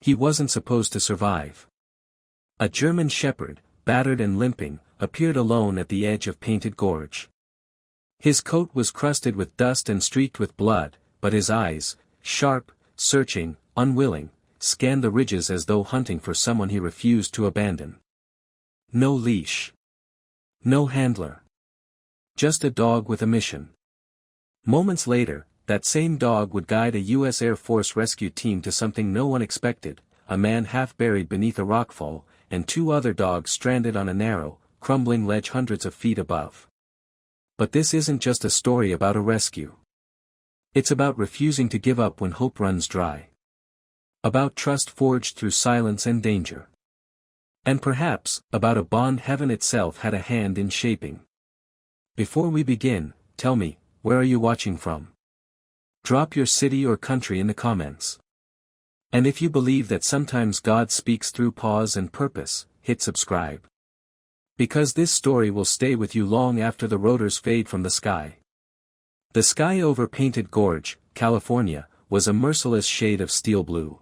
He wasn't supposed to survive. A German shepherd, battered and limping, appeared alone at the edge of Painted Gorge. His coat was crusted with dust and streaked with blood, but his eyes, sharp, searching, unwilling, scanned the ridges as though hunting for someone he refused to abandon. No leash. No handler. Just a dog with a mission. Moments later, that same dog would guide a U.S. Air Force rescue team to something no one expected, a man half buried beneath a rockfall, and two other dogs stranded on a narrow, crumbling ledge hundreds of feet above. But this isn't just a story about a rescue. It's about refusing to give up when hope runs dry. About trust forged through silence and danger. And perhaps, about a bond heaven itself had a hand in shaping. Before we begin, tell me, where are you watching from? Drop your city or country in the comments. And if you believe that sometimes God speaks through pause and purpose, hit subscribe. Because this story will stay with you long after the rotors fade from the sky. The sky over Painted Gorge, California, was a merciless shade of steel blue.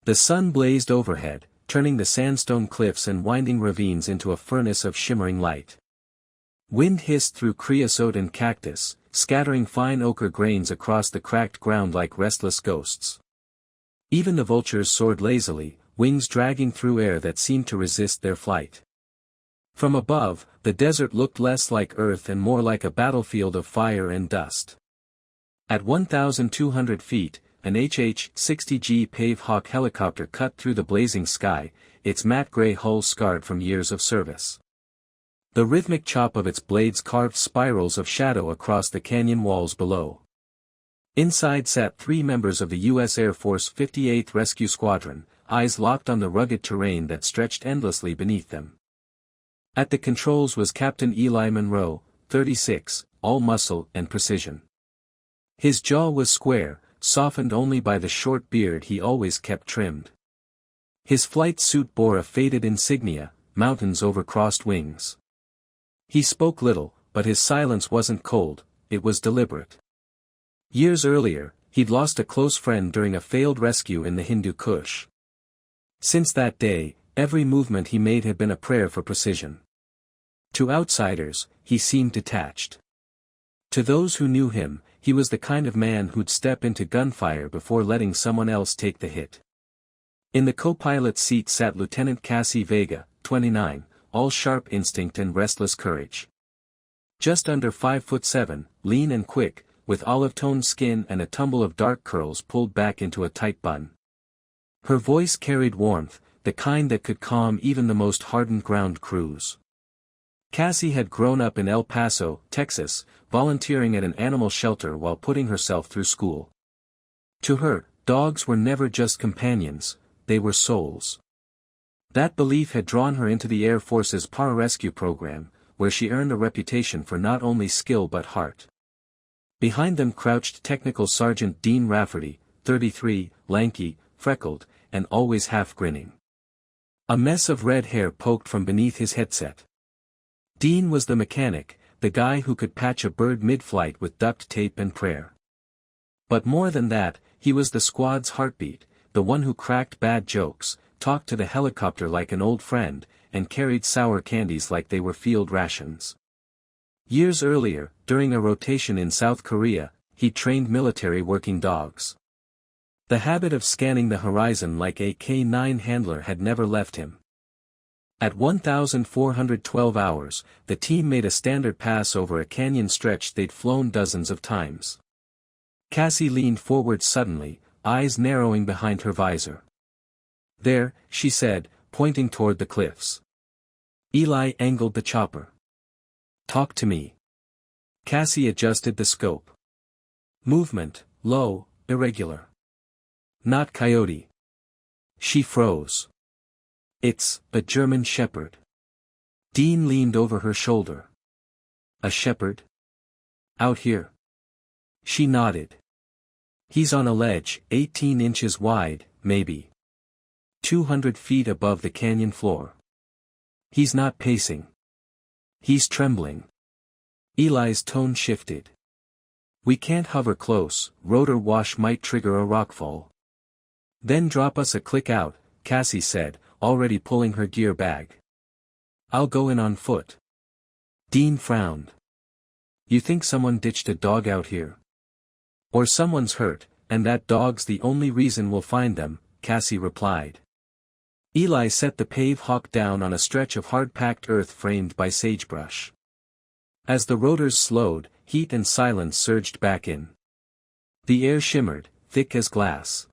The sun blazed overhead, turning the sandstone cliffs and winding ravines into a furnace of shimmering light. Wind hissed through creosote and cactus, scattering fine ochre grains across the cracked ground like restless ghosts. Even the vultures soared lazily, wings dragging through air that seemed to resist their flight. From above, the desert looked less like earth and more like a battlefield of fire and dust. At 1,200 feet, an HH-60G Pave Hawk helicopter cut through the blazing sky, its matte gray hull scarred from years of service. The rhythmic chop of its blades carved spirals of shadow across the canyon walls below. Inside sat three members of the U.S. Air Force 58th Rescue Squadron, eyes locked on the rugged terrain that stretched endlessly beneath them. At the controls was Captain Eli Monroe, 36, all muscle and precision. His jaw was square, softened only by the short beard he always kept trimmed. His flight suit bore a faded insignia, mountains over crossed wings. He spoke little, but his silence wasn't cold, it was deliberate. Years earlier, he'd lost a close friend during a failed rescue in the Hindu Kush. Since that day, every movement he made had been a prayer for precision. To outsiders, he seemed detached. To those who knew him, he was the kind of man who'd step into gunfire before letting someone else take the hit. In the co-pilot's seat sat Lieutenant Cassie Vega, 29, all sharp instinct and restless courage. Just under 5'7", lean and quick, with olive-toned skin and a tumble of dark curls pulled back into a tight bun. Her voice carried warmth, the kind that could calm even the most hardened ground crews. Cassie had grown up in El Paso, Texas, volunteering at an animal shelter while putting herself through school. To her, dogs were never just companions, they were souls. That belief had drawn her into the Air Force's pararescue program, where she earned a reputation for not only skill but heart. Behind them crouched Technical Sergeant Dean Rafferty, 33, lanky, freckled, and always half grinning. A mess of red hair poked from beneath his headset. Dean was the mechanic, the guy who could patch a bird mid-flight with duct tape and prayer. But more than that, he was the squad's heartbeat, the one who cracked bad jokes, talked to the helicopter like an old friend, and carried sour candies like they were field rations. Years earlier, during a rotation in South Korea, he trained military working dogs. The habit of scanning the horizon like a canine handler had never left him. At 1,412 hours, the team made a standard pass over a canyon stretch they'd flown dozens of times. Cassie leaned forward suddenly, eyes narrowing behind her visor. "There," she said, pointing toward the cliffs. Eli angled the chopper. "Talk to me." Cassie adjusted the scope. Movement, low, irregular. Not coyote. She froze. "It's a German shepherd." Dean leaned over her shoulder. "A shepherd? Out here?" She nodded. "He's on a ledge, 18 inches wide, maybe 200 feet above the canyon floor. He's not pacing. He's trembling." Eli's tone shifted. "We can't hover close, rotor wash might trigger a rockfall." Then drop us a click out, Cassie said, already pulling her gear bag. I'll go in on foot. Dean frowned. You think someone ditched a dog out here? Or someone's hurt, and that dog's the only reason we'll find them, Cassie replied. Eli set the pave hawk down on a stretch of hard-packed earth framed by sagebrush. As the rotors slowed, heat and silence surged back in. The air shimmered, thick as glass.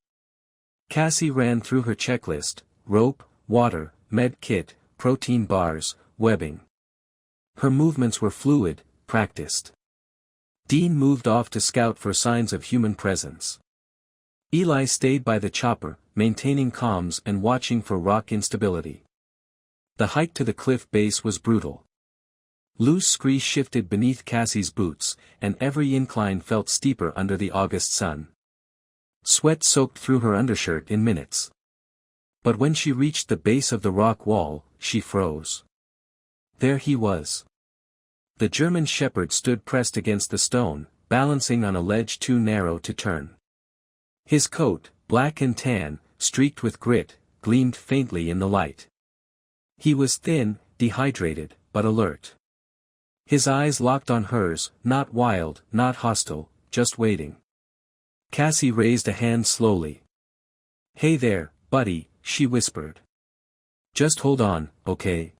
Cassie ran through her checklist: rope, water, med kit, protein bars, webbing. Her movements were fluid, practiced. Dean moved off to scout for signs of human presence. Eli stayed by the chopper, maintaining comms and watching for rock instability. The hike to the cliff base was brutal. Loose scree shifted beneath Cassie's boots, and every incline felt steeper under the August sun. Sweat soaked through her undershirt in minutes. But when she reached the base of the rock wall, she froze. There he was. The German shepherd stood pressed against the stone, balancing on a ledge too narrow to turn. His coat, black and tan, streaked with grit, gleamed faintly in the light. He was thin, dehydrated, but alert. His eyes locked on hers, not wild, not hostile, just waiting. Cassie raised a hand slowly. Hey there, buddy, she whispered. Just hold on, okay?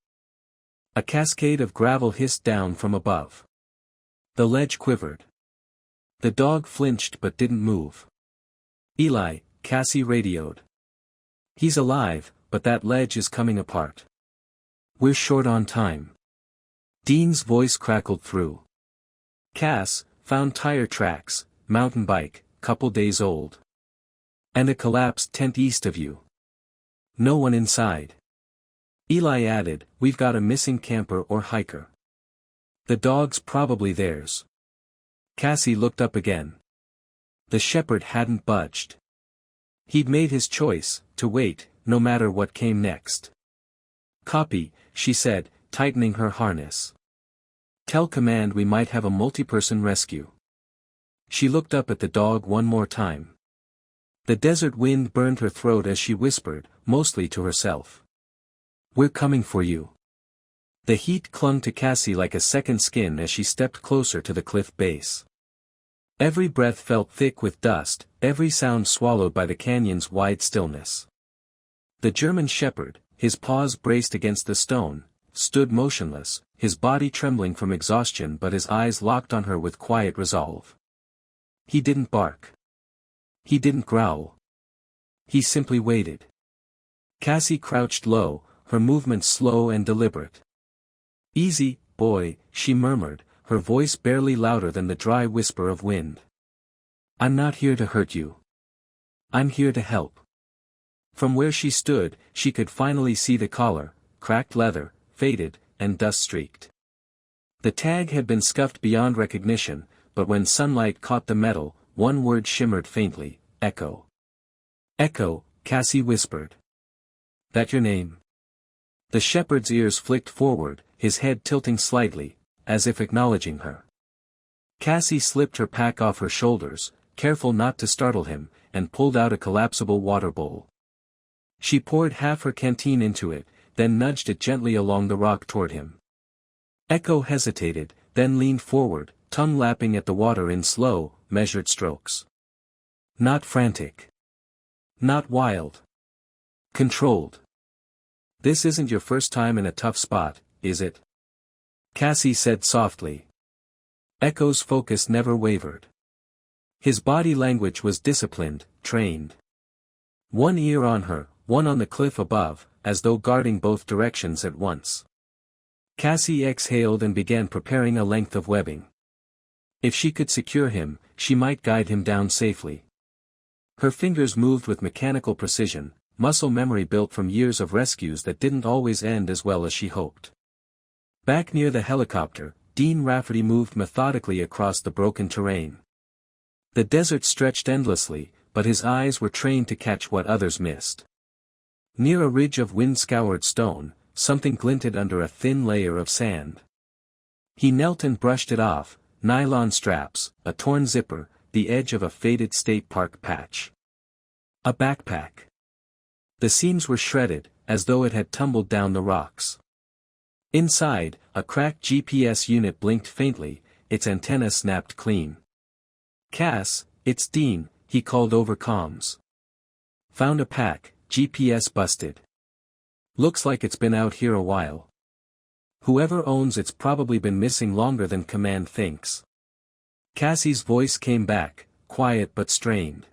A cascade of gravel hissed down from above. The ledge quivered. The dog flinched but didn't move. Eli, Cassie radioed. He's alive, but that ledge is coming apart. We're short on time. Dean's voice crackled through. Cass, found tire tracks, mountain bike, couple days old. And a collapsed tent east of you. No one inside. Eli added, we've got a missing camper or hiker. The dog's probably theirs. Cassie looked up again. The shepherd hadn't budged. He'd made his choice, to wait, no matter what came next. Copy, she said, tightening her harness. Tell command we might have a multi-person rescue. She looked up at the dog one more time. The desert wind burned her throat as she whispered, mostly to herself. We're coming for you. The heat clung to Cassie like a second skin as she stepped closer to the cliff base. Every breath felt thick with dust, every sound swallowed by the canyon's wide stillness. The German shepherd, his paws braced against the stone, stood motionless, his body trembling from exhaustion but his eyes locked on her with quiet resolve. He didn't bark. He didn't growl. He simply waited. Cassie crouched low, her movements slow and deliberate. Easy, boy, she murmured, her voice barely louder than the dry whisper of wind. I'm not here to hurt you. I'm here to help. From where she stood, she could finally see the collar, cracked leather, faded, and dust-streaked. The tag had been scuffed beyond recognition, but when sunlight caught the metal, one word shimmered faintly, Echo. Echo, Cassie whispered. That your name? The shepherd's ears flicked forward, his head tilting slightly, as if acknowledging her. Cassie slipped her pack off her shoulders, careful not to startle him, and pulled out a collapsible water bowl. She poured half her canteen into it, then nudged it gently along the rock toward him. Echo hesitated, then leaned forward, tongue lapping at the water in slow, measured strokes. Not frantic. Not wild. Controlled. This isn't your first time in a tough spot, is it? Cassie said softly. Echo's focus never wavered. His body language was disciplined, trained. One ear on her, one on the cliff above, as though guarding both directions at once. Cassie exhaled and began preparing a length of webbing. If she could secure him, she might guide him down safely. Her fingers moved with mechanical precision, muscle memory built from years of rescues that didn't always end as well as she hoped. Back near the helicopter, Dean Rafferty moved methodically across the broken terrain. The desert stretched endlessly, but his eyes were trained to catch what others missed. Near a ridge of wind-scoured stone, something glinted under a thin layer of sand. He knelt and brushed it off, nylon straps, a torn zipper, the edge of a faded state park patch. A backpack. The seams were shredded, as though it had tumbled down the rocks. Inside, a cracked GPS unit blinked faintly, its antenna snapped clean. "Cass, it's Dean," he called over comms. "Found a pack, GPS busted. Looks like it's been out here a while. Whoever owns it's probably been missing longer than Command thinks." Cassie's voice came back, quiet but strained.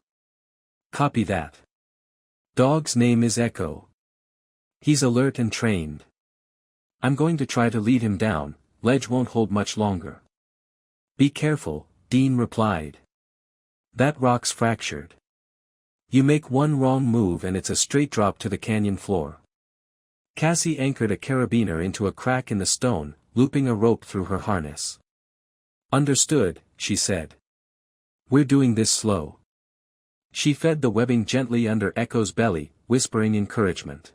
"Copy that. Dog's name is Echo. He's alert and trained. I'm going to try to lead him down, ledge won't hold much longer." "Be careful," Dean replied. "That rock's fractured. You make one wrong move and it's a straight drop to the canyon floor." Cassie anchored a carabiner into a crack in the stone, looping a rope through her harness. "Understood," she said. "We're doing this slow." She fed the webbing gently under Echo's belly, whispering encouragement.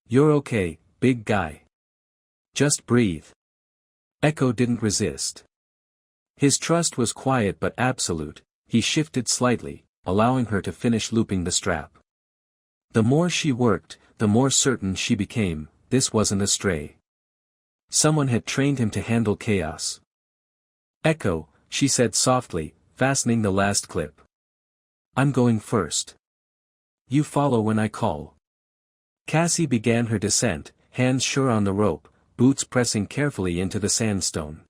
"You're okay, big guy. Just breathe." Echo didn't resist. His trust was quiet but absolute. He shifted slightly, allowing her to finish looping the strap. The more she worked, the more certain she became, this wasn't a stray. Someone had trained him to handle chaos. "Echo," she said softly, fastening the last clip. "I'm going first. You follow when I call." Cassie began her descent, hands sure on the rope, boots pressing carefully into the sandstone.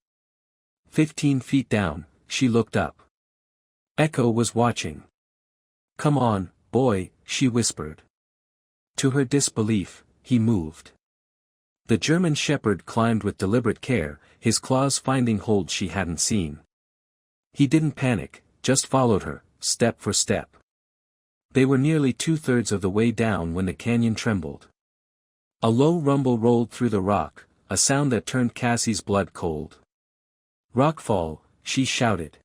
15 feet down, she looked up. Echo was watching. "Come on, boy," she whispered. To her disbelief, he moved. The German shepherd climbed with deliberate care, his claws finding holds she hadn't seen. He didn't panic, just followed her, step for step. They were nearly 2/3 of the way down when the canyon trembled. A low rumble rolled through the rock, a sound that turned Cassie's blood cold. "Rockfall," she shouted.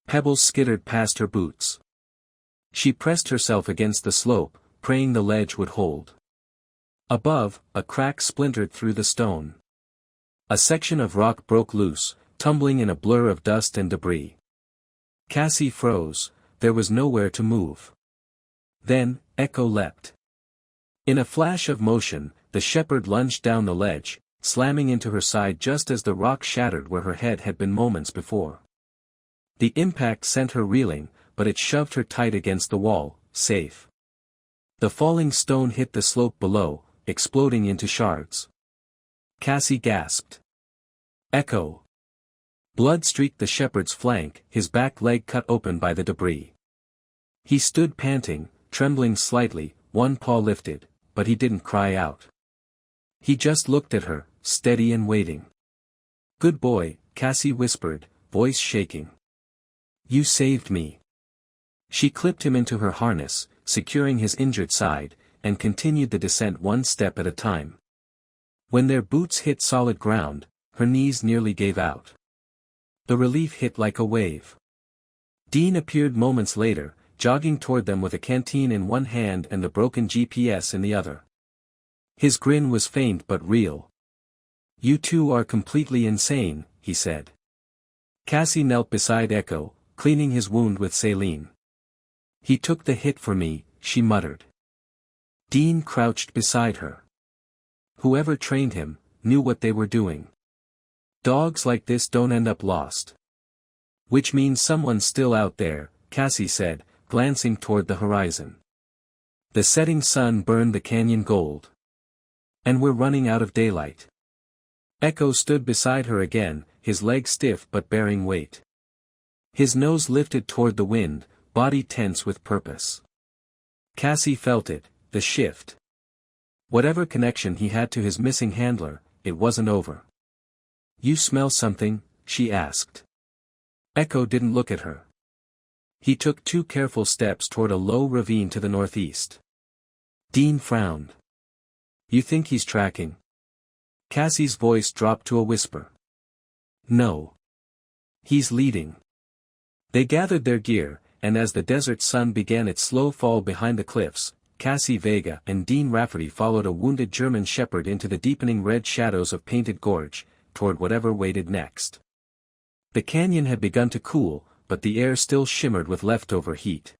Pebbles skittered past her boots. She pressed herself against the slope, praying the ledge would hold. Above, a crack splintered through the stone. A section of rock broke loose, tumbling in a blur of dust and debris. Cassie froze, there was nowhere to move. Then, Echo leapt. In a flash of motion, the shepherd lunged down the ledge, slamming into her side just as the rock shattered where her head had been moments before. The impact sent her reeling, but it shoved her tight against the wall, safe. The falling stone hit the slope below, exploding into shards. Cassie gasped. "Echo!" Blood streaked the shepherd's flank, his back leg cut open by the debris. He stood panting, trembling slightly, one paw lifted, but he didn't cry out. He just looked at her, steady and waiting. "Good boy," Cassie whispered, voice shaking. "You saved me." She clipped him into her harness, securing his injured side, and continued the descent one step at a time. When their boots hit solid ground, her knees nearly gave out. The relief hit like a wave. Dean appeared moments later, jogging toward them with a canteen in one hand and the broken GPS in the other. His grin was faint but real. "You two are completely insane," he said. Cassie knelt beside Echo, cleaning his wound with saline. "He took the hit for me," she muttered. Dean crouched beside her. Whoever trained him, knew what they were doing. Dogs like this don't end up lost. "Which means someone's still out there," Cassie said, glancing toward the horizon. The setting sun burned the canyon gold. "And we're running out of daylight." Echo stood beside her again, his legs stiff but bearing weight. His nose lifted toward the wind, body tense with purpose. Cassie felt it, the shift. Whatever connection he had to his missing handler, it wasn't over. "You smell something?" she asked. Echo didn't look at her. He took 2 careful steps toward a low ravine to the northeast. Dean frowned. "You think he's tracking?" Cassie's voice dropped to a whisper. "No. He's leading." They gathered their gear, and as the desert sun began its slow fall behind the cliffs, Cassie Vega and Dean Rafferty followed a wounded German shepherd into the deepening red shadows of Painted Gorge, toward whatever waited next. The canyon had begun to cool, but the air still shimmered with leftover heat.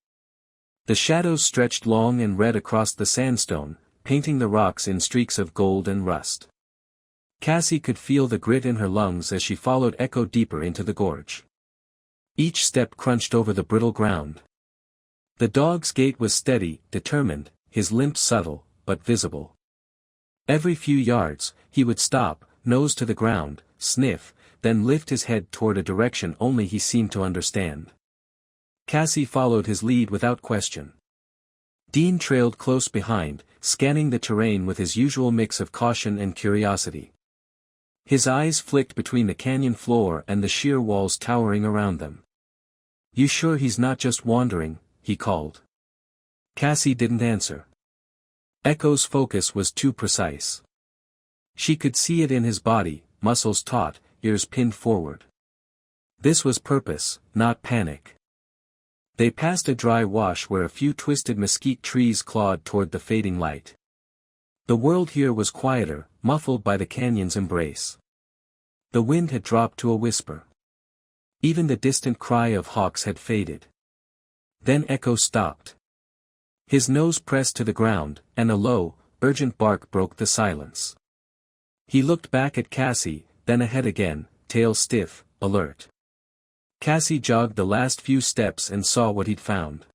The shadows stretched long and red across the sandstone, painting the rocks in streaks of gold and rust. Cassie could feel the grit in her lungs as she followed Echo deeper into the gorge. Each step crunched over the brittle ground. The dog's gait was steady, determined, his limp subtle, but visible. Every few yards, he would stop, nose to the ground, sniff, then lift his head toward a direction only he seemed to understand. Cassie followed his lead without question. Dean trailed close behind, scanning the terrain with his usual mix of caution and curiosity. His eyes flicked between the canyon floor and the sheer walls towering around them. "You sure he's not just wandering?" he called. Cassie didn't answer. Echo's focus was too precise. She could see it in his body, muscles taut, ears pinned forward. This was purpose, not panic. They passed a dry wash where a few twisted mesquite trees clawed toward the fading light. The world here was quieter, muffled by the canyon's embrace. The wind had dropped to a whisper. Even the distant cry of hawks had faded. Then Echo stopped. His nose pressed to the ground, and a low, urgent bark broke the silence. He looked back at Cassie, then ahead again, tail stiff, alert. Cassie jogged the last few steps and saw what he'd found.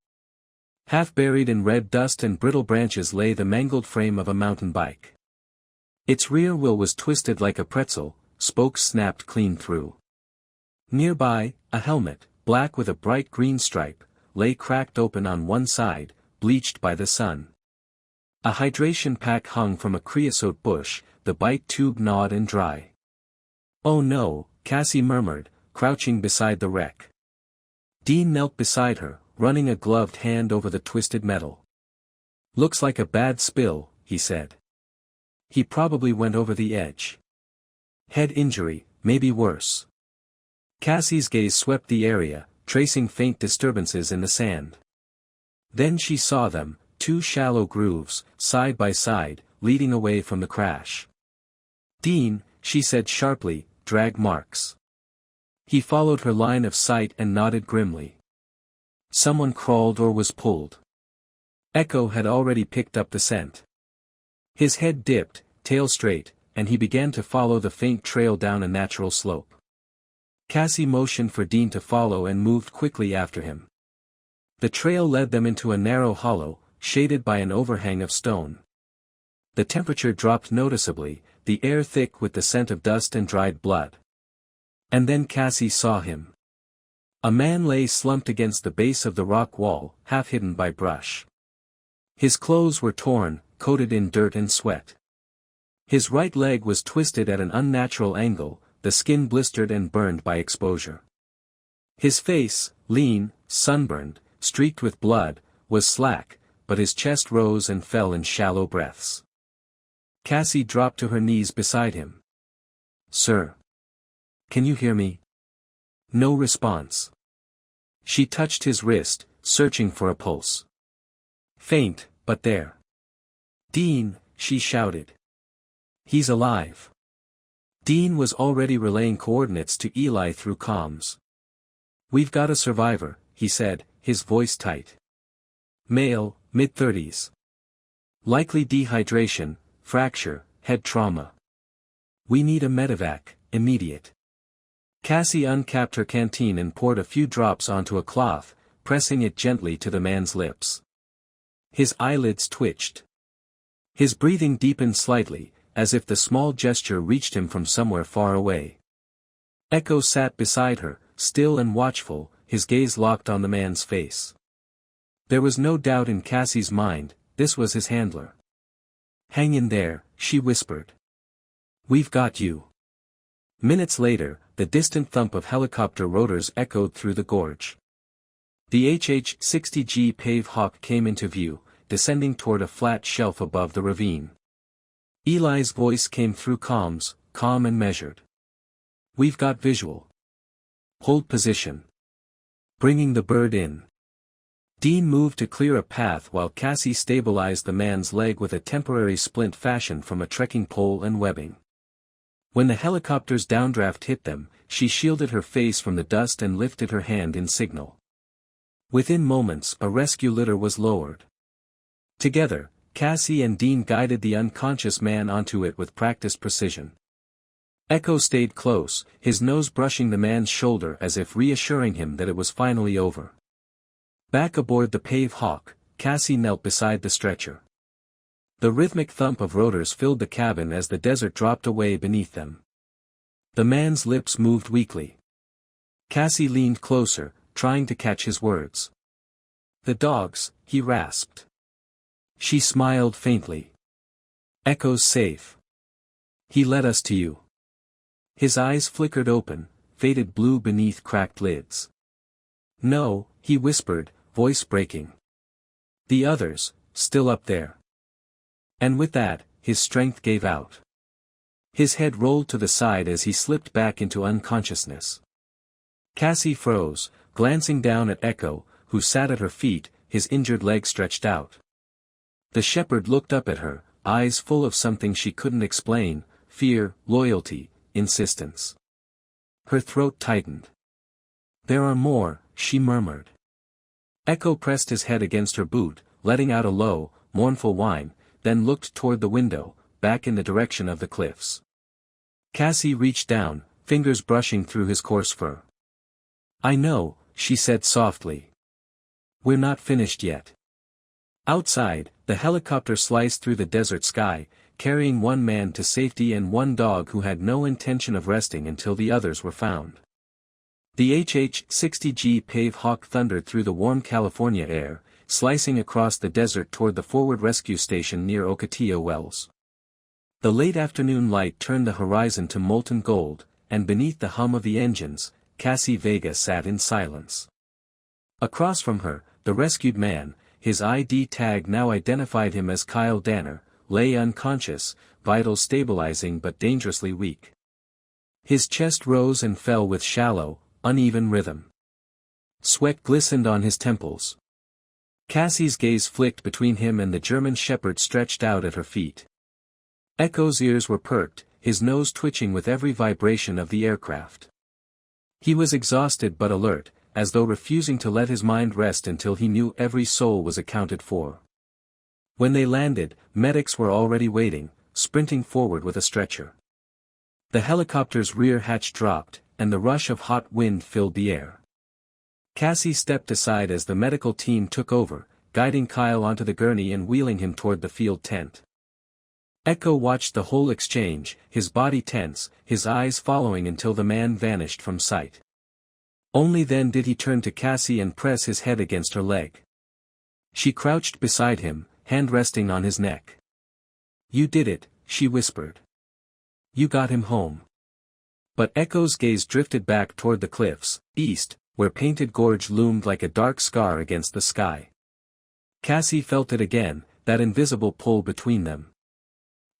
Half buried in red dust and brittle branches lay the mangled frame of a mountain bike. Its rear wheel was twisted like a pretzel, spokes snapped clean through. Nearby, a helmet, black with a bright green stripe, lay cracked open on one side, bleached by the sun. A hydration pack hung from a creosote bush, the bike tube gnawed and dry. "Oh no," Cassie murmured, crouching beside the wreck. Dean knelt beside her, running a gloved hand over the twisted metal. "Looks like a bad spill," he said. "He probably went over the edge. Head injury, maybe worse." Cassie's gaze swept the area, tracing faint disturbances in the sand. Then she saw them, two shallow grooves, side by side, leading away from the crash. "Dean," she said sharply, "drag marks." He followed her line of sight and nodded grimly. Someone crawled or was pulled. Echo had already picked up the scent. His head dipped, tail straight, and he began to follow the faint trail down a natural slope. Cassie motioned for Dean to follow and moved quickly after him. The trail led them into a narrow hollow, shaded by an overhang of stone. The temperature dropped noticeably, the air thick with the scent of dust and dried blood. And then Cassie saw him. A man lay slumped against the base of the rock wall, half hidden by brush. His clothes were torn, coated in dirt and sweat. His right leg was twisted at an unnatural angle, the skin blistered and burned by exposure. His face, lean, sunburned, streaked with blood, was slack, but his chest rose and fell in shallow breaths. Cassie dropped to her knees beside him. "Sir. Can you hear me?" No response. She touched his wrist, searching for a pulse. Faint, but there. "Dean," she shouted. "He's alive." Dean was already relaying coordinates to Eli through comms. "We've got a survivor," he said, his voice tight. "Male, mid-30s. Likely dehydration, fracture, head trauma. We need a medevac, immediate." Cassie uncapped her canteen and poured a few drops onto a cloth, pressing it gently to the man's lips. His eyelids twitched. His breathing deepened slightly, as if the small gesture reached him from somewhere far away. Echo sat beside her, still and watchful, his gaze locked on the man's face. There was no doubt in Cassie's mind, this was his handler. "Hang in there," she whispered. "We've got you." Minutes later, the distant thump of helicopter rotors echoed through the gorge. The HH-60G Pave Hawk came into view, descending toward a flat shelf above the ravine. Eli's voice came through comms, calm and measured. "We've got visual. Hold position. Bringing the bird in." Dean moved to clear a path while Cassie stabilized the man's leg with a temporary splint fashioned from a trekking pole and webbing. When the helicopter's downdraft hit them, she shielded her face from the dust and lifted her hand in signal. Within moments a rescue litter was lowered. Together, Cassie and Dean guided the unconscious man onto it with practiced precision. Echo stayed close, his nose brushing the man's shoulder as if reassuring him that it was finally over. Back aboard the Pave Hawk, Cassie knelt beside the stretcher. The rhythmic thump of rotors filled the cabin as the desert dropped away beneath them. The man's lips moved weakly. Cassie leaned closer, trying to catch his words. "The dogs," he rasped. She smiled faintly. "Echo's safe. He led us to you." His eyes flickered open, faded blue beneath cracked lids. "No," he whispered, voice breaking. "The others, still up there." And with that, his strength gave out. His head rolled to the side as he slipped back into unconsciousness. Cassie froze, glancing down at Echo, who sat at her feet, his injured leg stretched out. The shepherd looked up at her, eyes full of something she couldn't explain, fear, loyalty, insistence. Her throat tightened. "There are more," she murmured. Echo pressed his head against her boot, letting out a low, mournful whine, then looked toward the window, back in the direction of the cliffs. Cassie reached down, fingers brushing through his coarse fur. "I know," she said softly. "We're not finished yet." Outside, the helicopter sliced through the desert sky, carrying one man to safety and one dog who had no intention of resting until the others were found. The HH-60G Pave Hawk thundered through the warm California air, slicing across the desert toward the forward rescue station near Ocotillo Wells. The late afternoon light turned the horizon to molten gold, and beneath the hum of the engines, Cassie Vega sat in silence. Across from her, the rescued man, his ID tag now identified him as Kyle Danner, lay unconscious, vitals stabilizing but dangerously weak. His chest rose and fell with shallow, uneven rhythm. Sweat glistened on his temples. Cassie's gaze flicked between him and the German shepherd stretched out at her feet. Echo's ears were perked, his nose twitching with every vibration of the aircraft. He was exhausted but alert, as though refusing to let his mind rest until he knew every soul was accounted for. When they landed, medics were already waiting, sprinting forward with a stretcher. The helicopter's rear hatch dropped, and the rush of hot wind filled the air. Cassie stepped aside as the medical team took over, guiding Kyle onto the gurney and wheeling him toward the field tent. Echo watched the whole exchange, his body tense, his eyes following until the man vanished from sight. Only then did he turn to Cassie and press his head against her leg. She crouched beside him, hand resting on his neck. "You did it," she whispered. "You got him home." But Echo's gaze drifted back toward the cliffs, east, where Painted Gorge loomed like a dark scar against the sky. Cassie felt it again, that invisible pull between them.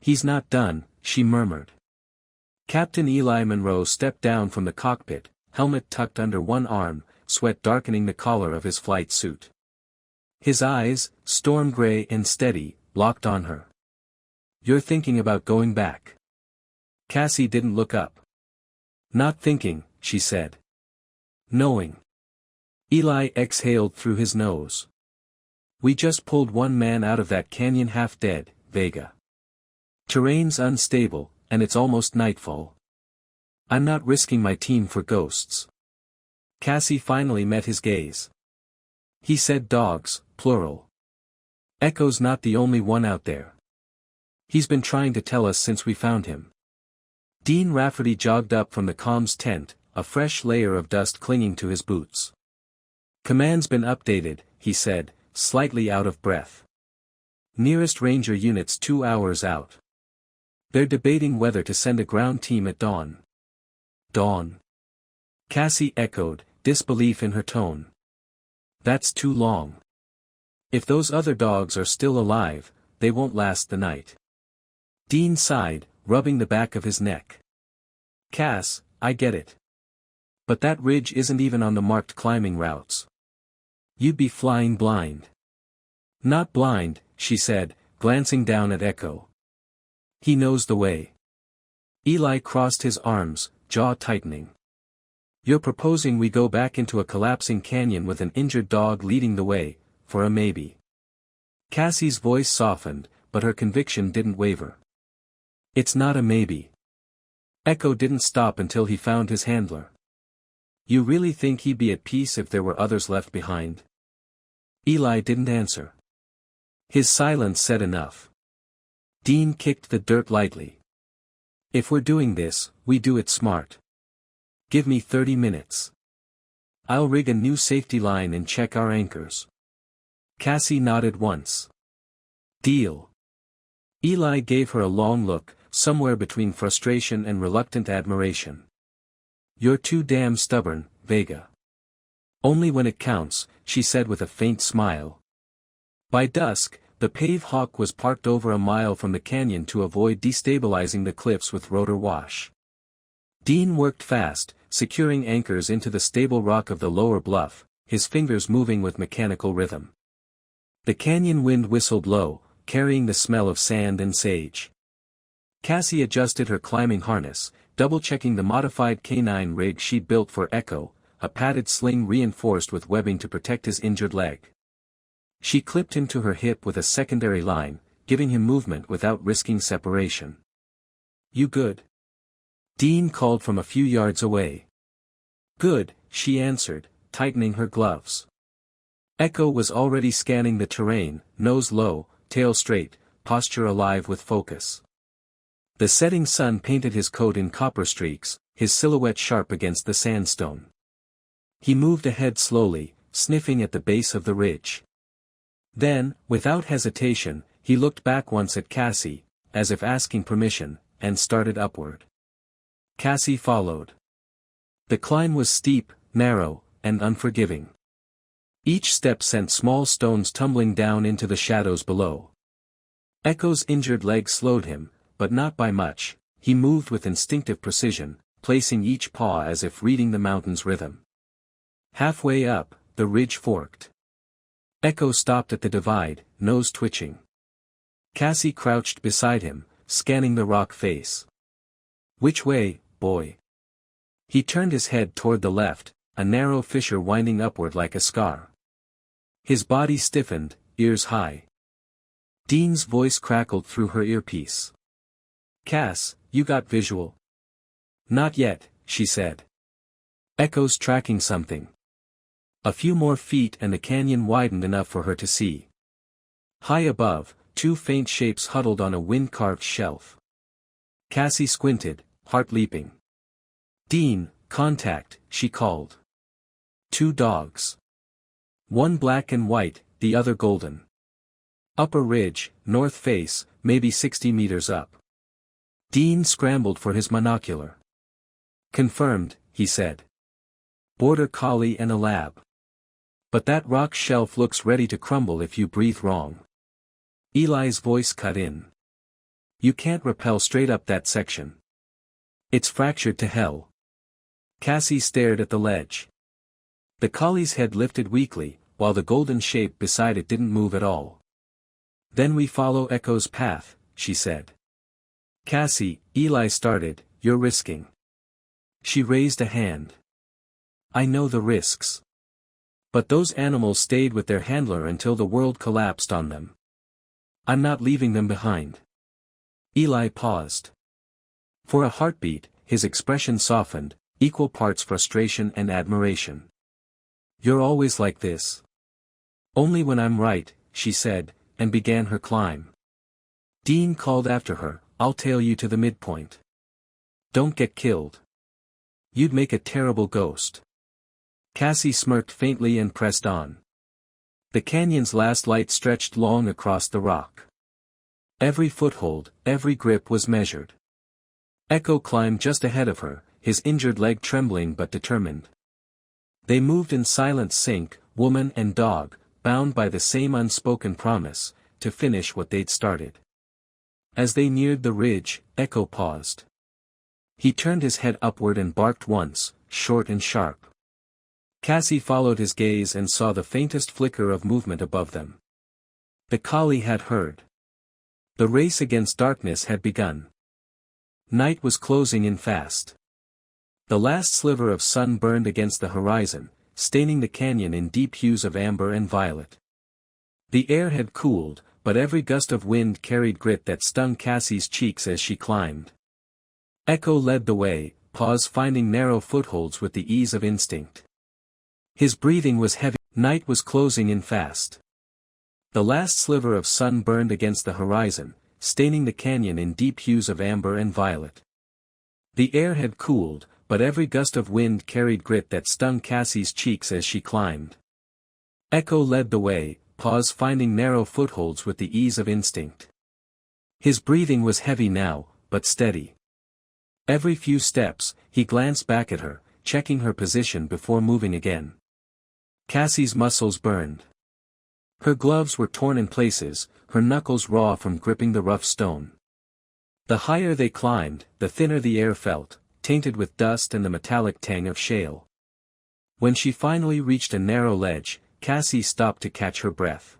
"He's not done," she murmured. Captain Eli Monroe stepped down from the cockpit, helmet tucked under one arm, sweat darkening the collar of his flight suit. His eyes, storm gray and steady, locked on her. "You're thinking about going back?" Cassie didn't look up. "Not thinking," she said. "Knowing." Eli exhaled through his nose. "We just pulled one man out of that canyon half dead, Vega. Terrain's unstable, and it's almost nightfall. I'm not risking my team for ghosts." Cassie finally met his gaze. He said dogs, plural. "Echo's not the only one out there. He's been trying to tell us since we found him." Dean Rafferty jogged up from the comms tent, a fresh layer of dust clinging to his boots. "Command's been updated," he said, slightly out of breath. "Nearest Ranger unit's 2 hours out. They're debating whether to send a ground team at dawn." "Dawn?" Cassie echoed, disbelief in her tone. "That's too long. If those other dogs are still alive, they won't last the night." Dean sighed, rubbing the back of his neck. "Cass, I get it. But that ridge isn't even on the marked climbing routes. You'd be flying blind." "Not blind," she said, glancing down at Echo. "He knows the way." Eli crossed his arms, jaw tightening. You're proposing we go back into a collapsing canyon with an injured dog leading the way, for a maybe. Cassie's voice softened, but her conviction didn't waver. It's not a maybe. Echo didn't stop until he found his handler. You really think he'd be at peace if there were others left behind? Eli didn't answer. His silence said enough. Dean kicked the dirt lightly. If we're doing this, we do it smart. Give me 30 minutes. I'll rig a new safety line and check our anchors. Cassie nodded once. Deal. Eli gave her a long look, somewhere between frustration and reluctant admiration. You're too damn stubborn, Vega. Only when it counts, she said with a faint smile. By dusk, the Pave Hawk was parked over a mile from the canyon to avoid destabilizing the cliffs with rotor wash. Dean worked fast, securing anchors into the stable rock of the lower bluff, his fingers moving with mechanical rhythm. The canyon wind whistled low, carrying the smell of sand and sage. Cassie adjusted her climbing harness, double-checking the modified canine rig she'd built for Echo, a padded sling reinforced with webbing to protect his injured leg. She clipped him to her hip with a secondary line, giving him movement without risking separation. You good? Dean called from a few yards away. Good, she answered, tightening her gloves. Echo was already scanning the terrain, nose low, tail straight, posture alive with focus. The setting sun painted his coat in copper streaks, his silhouette sharp against the sandstone. He moved ahead slowly, sniffing at the base of the ridge. Then, without hesitation, he looked back once at Cassie, as if asking permission, and started upward. Cassie followed. The climb was steep, narrow, and unforgiving. Each step sent small stones tumbling down into the shadows below. Echo's injured leg slowed him, but not by much. He moved with instinctive precision, placing each paw as if reading the mountain's rhythm. Halfway up, the ridge forked. Echo stopped at the divide, nose twitching. Cassie crouched beside him, scanning the rock face. Which way, boy? He turned his head toward the left, a narrow fissure winding upward like a scar. His body stiffened, ears high. Dean's voice crackled through her earpiece. Cass, you got visual? Not yet, she said. Echo's tracking something. A few more feet and the canyon widened enough for her to see. High above, two faint shapes huddled on a wind-carved shelf. Cassie squinted, heart leaping. Dean, contact, she called. Two dogs. One black and white, the other golden. Upper ridge, north face, maybe 60 meters up. Dean scrambled for his monocular. Confirmed, he said. Border collie and a lab. But that rock shelf looks ready to crumble if you breathe wrong. Eli's voice cut in. You can't rappel straight up that section. It's fractured to hell. Cassie stared at the ledge. The collie's head lifted weakly, while the golden shape beside it didn't move at all. Then we follow Echo's path, she said. Cassie, Eli started, you're risking. She raised a hand. I know the risks. But those animals stayed with their handler until the world collapsed on them. I'm not leaving them behind. Eli paused. For a heartbeat, his expression softened, equal parts frustration and admiration. You're always like this. Only when I'm right, she said, and began her climb. Dean called after her, I'll tail you to the midpoint. Don't get killed. You'd make a terrible ghost. Cassie smirked faintly and pressed on. The canyon's last light stretched long across the rock. Every foothold, every grip was measured. Echo climbed just ahead of her, his injured leg trembling but determined. They moved in silent sync, woman and dog, bound by the same unspoken promise, to finish what they'd started. As they neared the ridge, Echo paused. He turned his head upward and barked once, short and sharp. Cassie followed his gaze and saw the faintest flicker of movement above them. The collie had heard. The race against darkness had begun. Night was closing in fast. The last sliver of sun burned against the horizon, staining the canyon in deep hues of amber and violet. The air had cooled, but every gust of wind carried grit that stung Cassie's cheeks as she climbed. Echo led the way, paws finding narrow footholds with the ease of instinct. His breathing was heavy, night was closing in fast. The last sliver of sun burned against the horizon, staining the canyon in deep hues of amber and violet. The air had cooled, but every gust of wind carried grit that stung Cassie's cheeks as she climbed. Echo led the way, paws finding narrow footholds with the ease of instinct. His breathing was heavy now, but steady. Every few steps, he glanced back at her, checking her position before moving again. Cassie's muscles burned. Her gloves were torn in places, her knuckles raw from gripping the rough stone. The higher they climbed, the thinner the air felt, tainted with dust and the metallic tang of shale. When she finally reached a narrow ledge, Cassie stopped to catch her breath.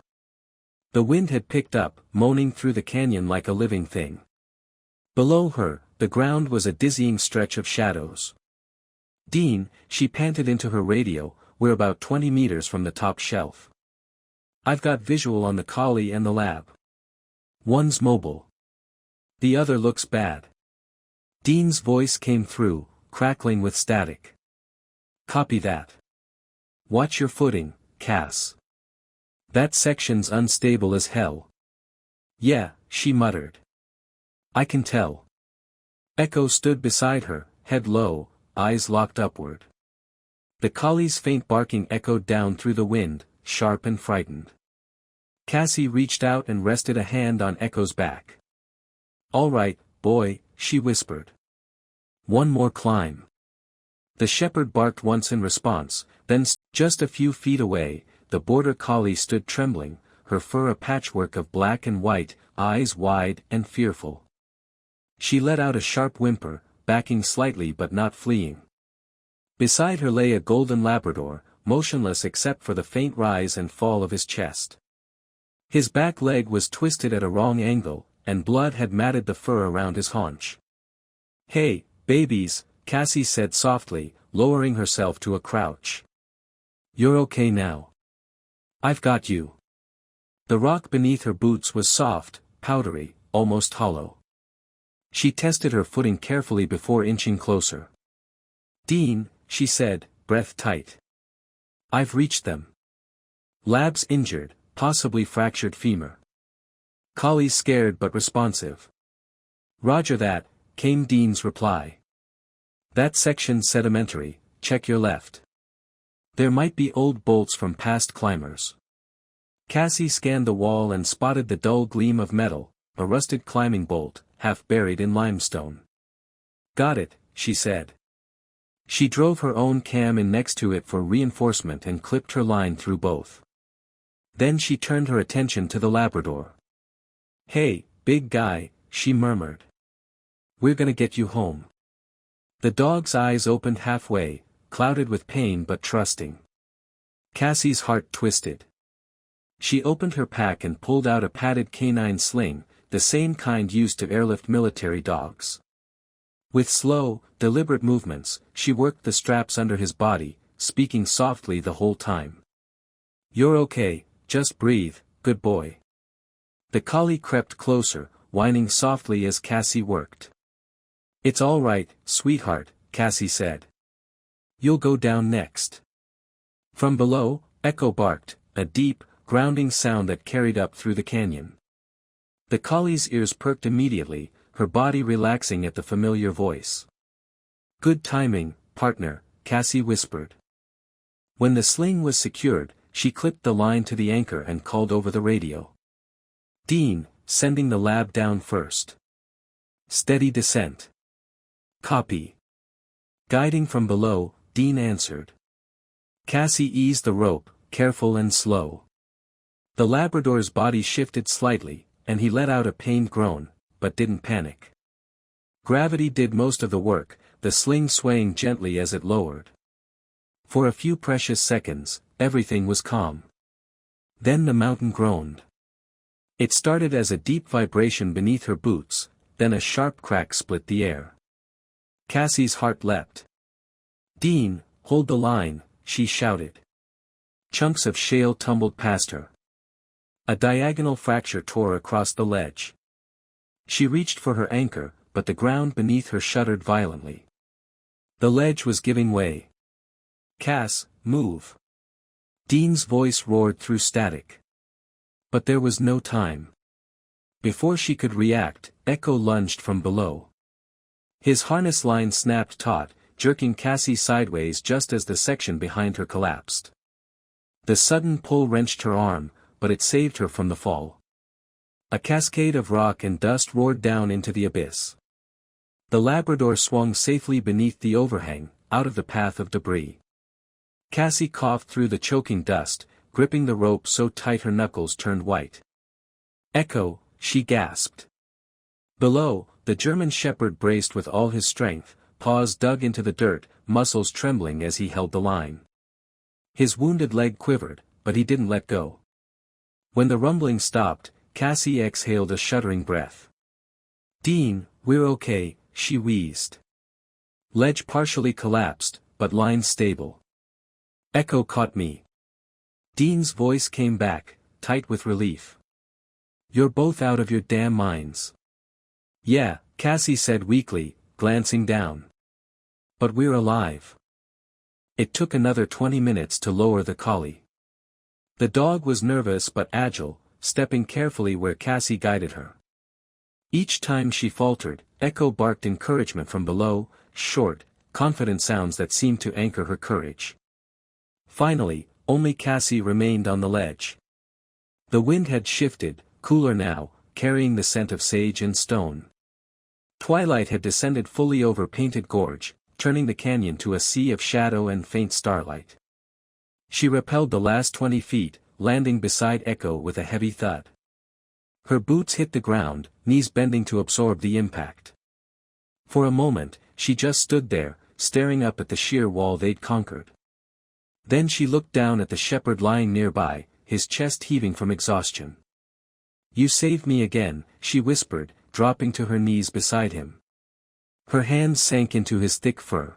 The wind had picked up, moaning through the canyon like a living thing. Below her, the ground was a dizzying stretch of shadows. "Dean," she panted into her radio, "we're about 20 meters from the top shelf. I've got visual on the collie and the lab. One's mobile. The other looks bad." Dean's voice came through, crackling with static. "Copy that. Watch your footing, Cass. That section's unstable as hell." "Yeah," she muttered. "I can tell." Echo stood beside her, head low, eyes locked upward. The collie's faint barking echoed down through the wind, sharp and frightened. Cassie reached out and rested a hand on Echo's back. "All right, boy," she whispered. "One more climb." The shepherd barked once in response, then, just a few feet away, the border collie stood trembling, her fur a patchwork of black and white, eyes wide and fearful. She let out a sharp whimper, backing slightly but not fleeing. Beside her lay a golden Labrador, motionless except for the faint rise and fall of his chest. His back leg was twisted at a wrong angle, and blood had matted the fur around his haunch. "Hey, babies," Cassie said softly, lowering herself to a crouch. "You're okay now. I've got you." The rock beneath her boots was soft, powdery, almost hollow. She tested her footing carefully before inching closer. "Dean," she said, breath tight. "I've reached them. Lab's injured, possibly fractured femur. Collie's scared but responsive." "Roger that," came Dean's reply. "That section's sedimentary, check your left. There might be old bolts from past climbers." Cassie scanned the wall and spotted the dull gleam of metal, a rusted climbing bolt, half buried in limestone. "Got it," she said. She drove her own cam in next to it for reinforcement and clipped her line through both. Then she turned her attention to the Labrador. "Hey, big guy," she murmured. "We're gonna get you home." The dog's eyes opened halfway, clouded with pain but trusting. Cassie's heart twisted. She opened her pack and pulled out a padded canine sling, the same kind used to airlift military dogs. With slow, deliberate movements, she worked the straps under his body, speaking softly the whole time. "You're okay, just breathe, good boy." The collie crept closer, whining softly as Cassie worked. "It's all right, sweetheart," Cassie said. "You'll go down next." From below, Echo barked, a deep, grounding sound that carried up through the canyon. The collie's ears perked immediately, her body relaxing at the familiar voice. "Good timing, partner," Cassie whispered. When the sling was secured, she clipped the line to the anchor and called over the radio. "Dean, sending the lab down first. Steady descent." "Copy." Guiding from below, Dean answered. Cassie eased the rope, careful and slow. The Labrador's body shifted slightly, and he let out a pained groan, but didn't panic. Gravity did most of the work, the sling swaying gently as it lowered. For a few precious seconds, everything was calm. Then the mountain groaned. It started as a deep vibration beneath her boots, then a sharp crack split the air. Cassie's heart leapt. "Dean, hold the line," she shouted. Chunks of shale tumbled past her. A diagonal fracture tore across the ledge. She reached for her anchor, but the ground beneath her shuddered violently. The ledge was giving way. "Cass, move!" Dean's voice roared through static. But there was no time. Before she could react, Echo lunged from below. His harness line snapped taut, jerking Cassie sideways just as the section behind her collapsed. The sudden pull wrenched her arm, but it saved her from the fall. A cascade of rock and dust roared down into the abyss. The Labrador swung safely beneath the overhang, out of the path of debris. Cassie coughed through the choking dust, gripping the rope so tight her knuckles turned white. "Echo," she gasped. Below, the German shepherd braced with all his strength, paws dug into the dirt, muscles trembling as he held the line. His wounded leg quivered, but he didn't let go. When the rumbling stopped, Cassie exhaled a shuddering breath. "Dean, we're okay," she wheezed. Ledge partially collapsed, but line stable. "Echo caught me." Dean's voice came back, tight with relief. "You're both out of your damn minds." "Yeah," Cassie said weakly, glancing down. "But we're alive." It took another 20 minutes to lower the collie. The dog was nervous but agile, stepping carefully where Cassie guided her. Each time she faltered, Echo barked encouragement from below, short, confident sounds that seemed to anchor her courage. Finally, only Cassie remained on the ledge. The wind had shifted, cooler now, carrying the scent of sage and stone. Twilight had descended fully over Painted Gorge, turning the canyon to a sea of shadow and faint starlight. She rappelled the last 20 feet, landing beside Echo with a heavy thud. Her boots hit the ground, knees bending to absorb the impact. For a moment, she just stood there, staring up at the sheer wall they'd conquered. Then she looked down at the shepherd lying nearby, his chest heaving from exhaustion. "You saved me again," she whispered, dropping to her knees beside him. Her hands sank into his thick fur.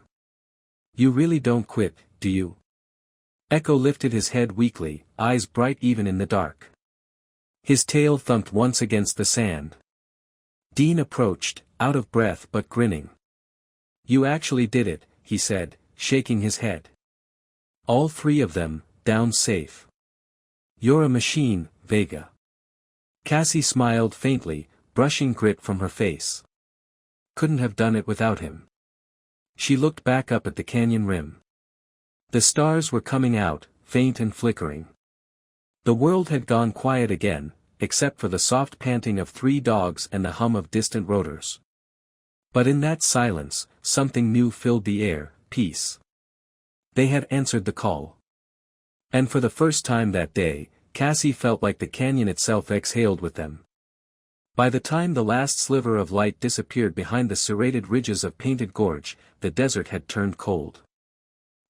"You really don't quit, do you?" Echo lifted his head weakly, eyes bright even in the dark. His tail thumped once against the sand. Dean approached, out of breath but grinning. "You actually did it," he said, shaking his head. "All three of them, down safe. You're a machine, Vega." Cassie smiled faintly, brushing grit from her face. "Couldn't have done it without him." She looked back up at the canyon rim. The stars were coming out, faint and flickering. The world had gone quiet again, except for the soft panting of 3 dogs and the hum of distant rotors. But in that silence, something new filled the air, peace. They had answered the call. And for the first time that day, Cassie felt like the canyon itself exhaled with them. By the time the last sliver of light disappeared behind the serrated ridges of Painted Gorge, the desert had turned cold.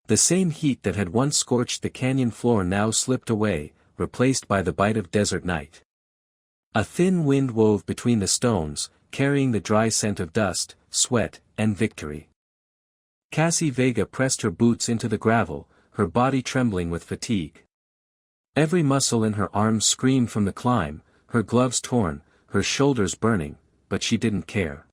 The same heat that had once scorched the canyon floor now slipped away, replaced by the bite of desert night. A thin wind wove between the stones, carrying the dry scent of dust, sweat, and victory. Cassie Vega pressed her boots into the gravel, her body trembling with fatigue. Every muscle in her arms screamed from the climb, her gloves torn, her shoulders burning, but she didn't care.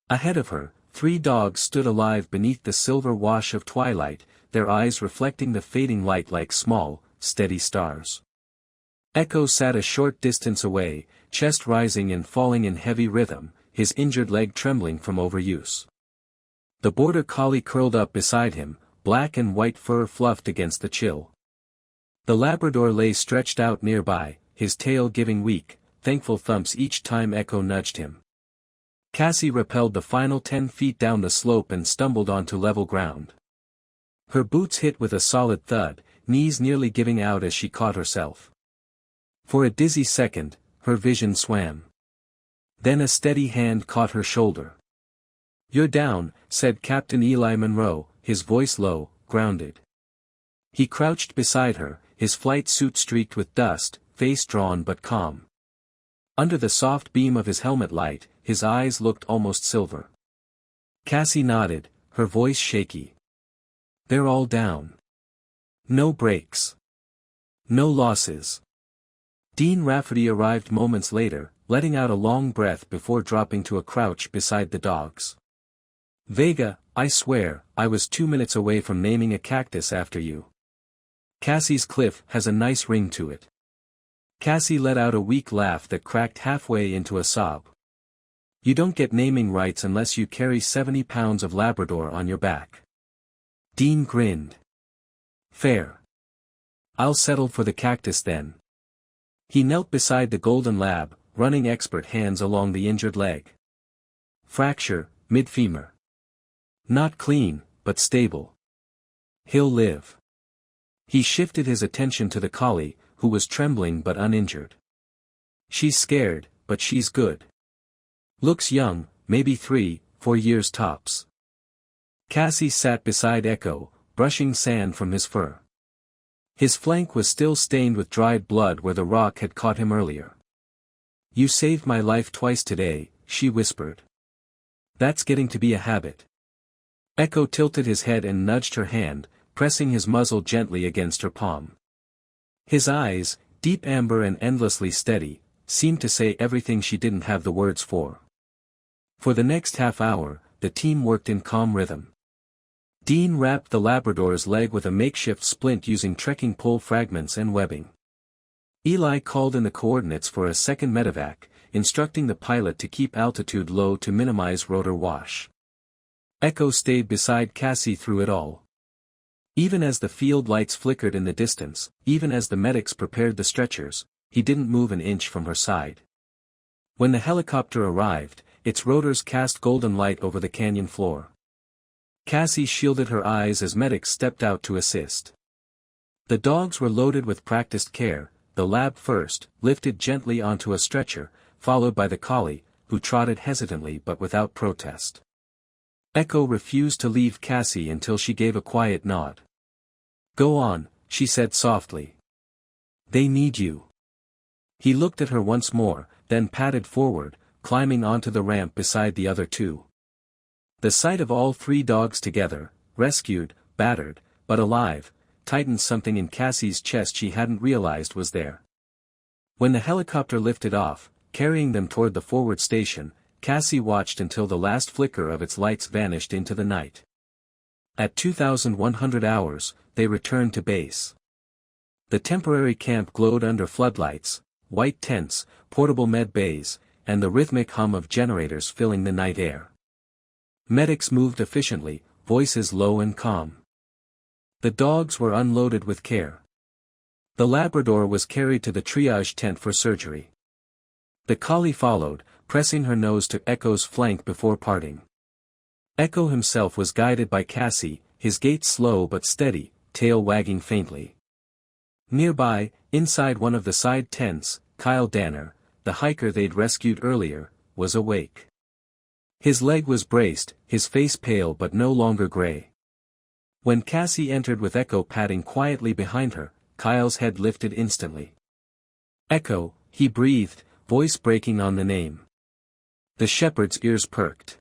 Ahead of her, 3 dogs stood alive beneath the silver wash of twilight, their eyes reflecting the fading light like small, steady stars. Echo sat a short distance away, chest rising and falling in heavy rhythm, his injured leg trembling from overuse. The border collie curled up beside him, black and white fur fluffed against the chill. The Labrador lay stretched out nearby, his tail giving weak, thankful thumps each time Echo nudged him. Cassie rappelled the final 10 feet down the slope and stumbled onto level ground. Her boots hit with a solid thud, knees nearly giving out as she caught herself. For a dizzy second, her vision swam. Then a steady hand caught her shoulder. "You're down," said Captain Eli Monroe, his voice low, grounded. He crouched beside her, his flight suit streaked with dust, face drawn but calm. Under the soft beam of his helmet light, his eyes looked almost silver. Cassie nodded, her voice shaky. They're all down. No breaks. No losses. Dean Rafferty arrived moments later, letting out a long breath before dropping to a crouch beside the dogs. Vega, I swear, I was 2 minutes away from naming a cactus after you. Cassie's cliff has a nice ring to it. Cassie let out a weak laugh that cracked halfway into a sob. You don't get naming rights unless you carry 70 pounds of Labrador on your back. Dean grinned. Fair. I'll settle for the cactus then. He knelt beside the golden lab, running expert hands along the injured leg. Fracture, mid-femur. Not clean, but stable. He'll live. He shifted his attention to the collie, who was trembling but uninjured. She's scared, but she's good. Looks young, maybe 3-4 years tops. Cassie sat beside Echo, brushing sand from his fur. His flank was still stained with dried blood where the rock had caught him earlier. You saved my life twice today, she whispered. That's getting to be a habit. Echo tilted his head and nudged her hand, pressing his muzzle gently against her palm. His eyes, deep amber and endlessly steady, seemed to say everything she didn't have the words for. For the next half hour, the team worked in calm rhythm. Dean wrapped the Labrador's leg with a makeshift splint using trekking pole fragments and webbing. Eli called in the coordinates for a second medevac, instructing the pilot to keep altitude low to minimize rotor wash. Echo stayed beside Cassie through it all. Even as the field lights flickered in the distance, even as the medics prepared the stretchers, he didn't move an inch from her side. When the helicopter arrived, its rotors cast golden light over the canyon floor. Cassie shielded her eyes as medics stepped out to assist. The dogs were loaded with practiced care, the lab first, lifted gently onto a stretcher, followed by the collie, who trotted hesitantly but without protest. Echo refused to leave Cassie until she gave a quiet nod. Go on, she said softly. They need you. He looked at her once more, then padded forward, climbing onto the ramp beside the other two. The sight of all 3 dogs together, rescued, battered, but alive, tightened something in Cassie's chest she hadn't realized was there. When the helicopter lifted off, carrying them toward the forward station, Cassie watched until the last flicker of its lights vanished into the night. At 2,100 hours, they returned to base. The temporary camp glowed under floodlights, white tents, portable med bays, and the rhythmic hum of generators filling the night air. Medics moved efficiently, voices low and calm. The dogs were unloaded with care. The Labrador was carried to the triage tent for surgery. The collie followed, pressing her nose to Echo's flank before parting. Echo himself was guided by Cassie, his gait slow but steady, tail wagging faintly. Nearby, inside one of the side tents, Kyle Danner, the hiker they'd rescued earlier, was awake. His leg was braced, his face pale but no longer gray. When Cassie entered with Echo padding quietly behind her, Kyle's head lifted instantly. Echo, he breathed, voice breaking on the name. The shepherd's ears perked.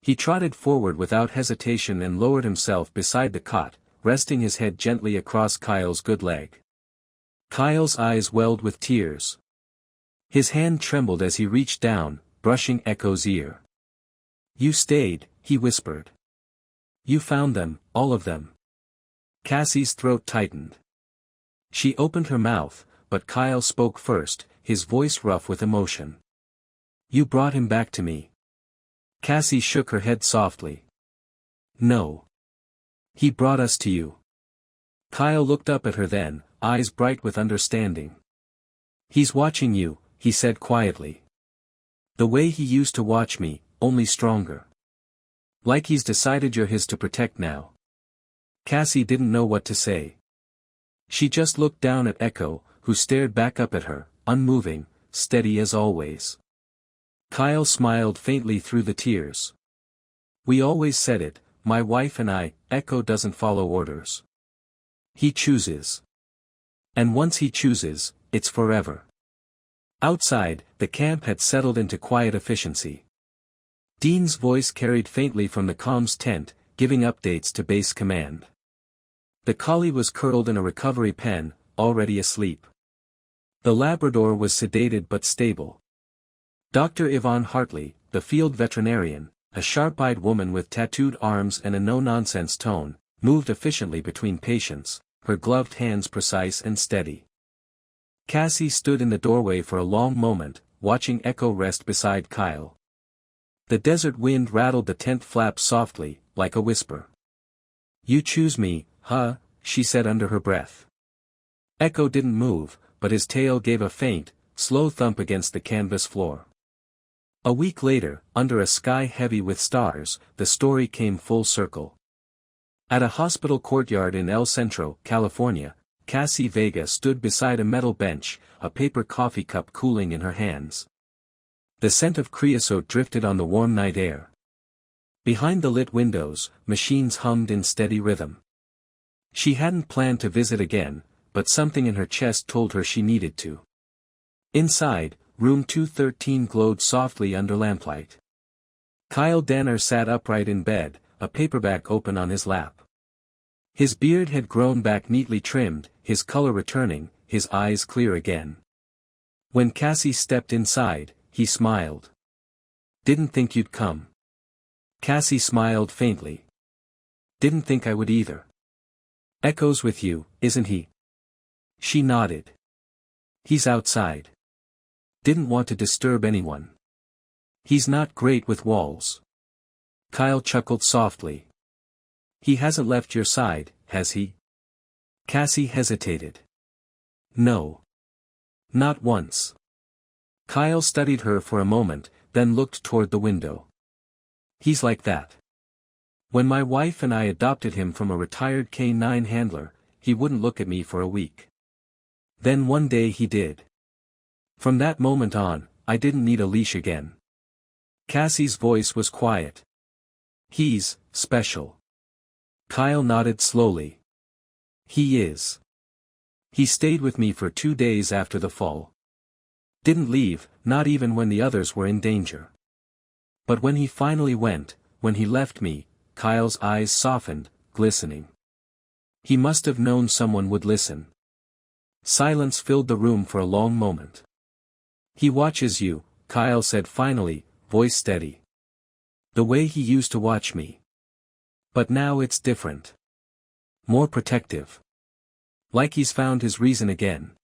He trotted forward without hesitation and lowered himself beside the cot, resting his head gently across Kyle's good leg. Kyle's eyes welled with tears. His hand trembled as he reached down, brushing Echo's ear. You stayed, he whispered. You found them, all of them. Cassie's throat tightened. She opened her mouth, but Kyle spoke first, his voice rough with emotion. You brought him back to me. Cassie shook her head softly. No. He brought us to you. Kyle looked up at her then, eyes bright with understanding. He's watching you, he said quietly. The way he used to watch me, only stronger. Like he's decided you're his to protect now. Cassie didn't know what to say. She just looked down at Echo, who stared back up at her, unmoving, steady as always. Kyle smiled faintly through the tears. We always said it, my wife and I. Echo doesn't follow orders. He chooses. And once he chooses, it's forever. Outside, the camp had settled into quiet efficiency. Dean's voice carried faintly from the comms tent, giving updates to base command. The collie was curled in a recovery pen, already asleep. The Labrador was sedated but stable. Dr. Yvonne Hartley, the field veterinarian, a sharp-eyed woman with tattooed arms and a no-nonsense tone, moved efficiently between patients, her gloved hands precise and steady. Cassie stood in the doorway for a long moment, watching Echo rest beside Kyle. The desert wind rattled the tent flaps softly, like a whisper. "You choose me, huh?" she said under her breath. Echo didn't move, but his tail gave a faint, slow thump against the canvas floor. A week later, under a sky heavy with stars, the story came full circle. At a hospital courtyard in El Centro, California, Cassie Vega stood beside a metal bench, a paper coffee cup cooling in her hands. The scent of creosote drifted on the warm night air. Behind the lit windows, machines hummed in steady rhythm. She hadn't planned to visit again, but something in her chest told her she needed to. Inside, room 213 glowed softly under lamplight. Kyle Danner sat upright in bed, a paperback open on his lap. His beard had grown back neatly trimmed, his color returning, his eyes clear again. When Cassie stepped inside, he smiled. "Didn't think you'd come." Cassie smiled faintly. "Didn't think I would either." "Echo's with you, isn't he?" She nodded. "He's outside. Didn't want to disturb anyone. He's not great with walls." Kyle chuckled softly. "He hasn't left your side, has he?" Cassie hesitated. "No. Not once." Kyle studied her for a moment, then looked toward the window. "He's like that. When my wife and I adopted him from a retired canine handler, he wouldn't look at me for a week. Then one day he did. From that moment on, I didn't need a leash again." Cassie's voice was quiet. "He's special." Kyle nodded slowly. "He is. He stayed with me for 2 days after the fall. Didn't leave, not even when the others were in danger. But when he finally went, when he left me," Kyle's eyes softened, glistening. "He must have known someone would listen." Silence filled the room for a long moment. "He watches you," Kyle said finally, voice steady. "The way he used to watch me. But now it's different. More protective. Like he's found his reason again."